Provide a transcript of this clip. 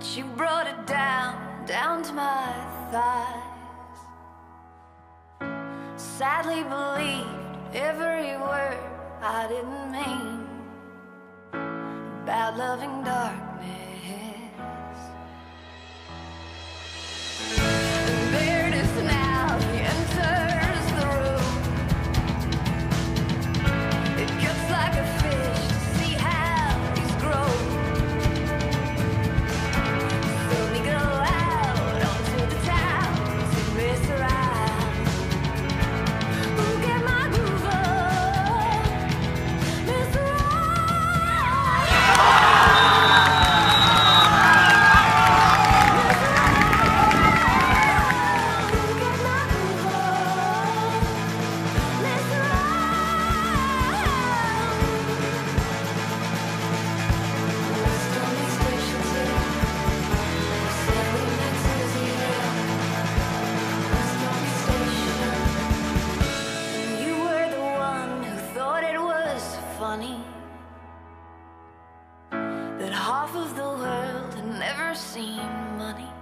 but you brought it down to my thighs. Sadly believed every word I didn't mean about loving darkness. The bitterness now enters the room. It cuts like a fish to see how he's grown. So we go out onto the town to race around. Ooh, get my groove on, mess around. Get my groove on, mess around. West on these stations here, sailing into zero. West on these stations. You were the one who thought it was funny that half of the world had never seen money.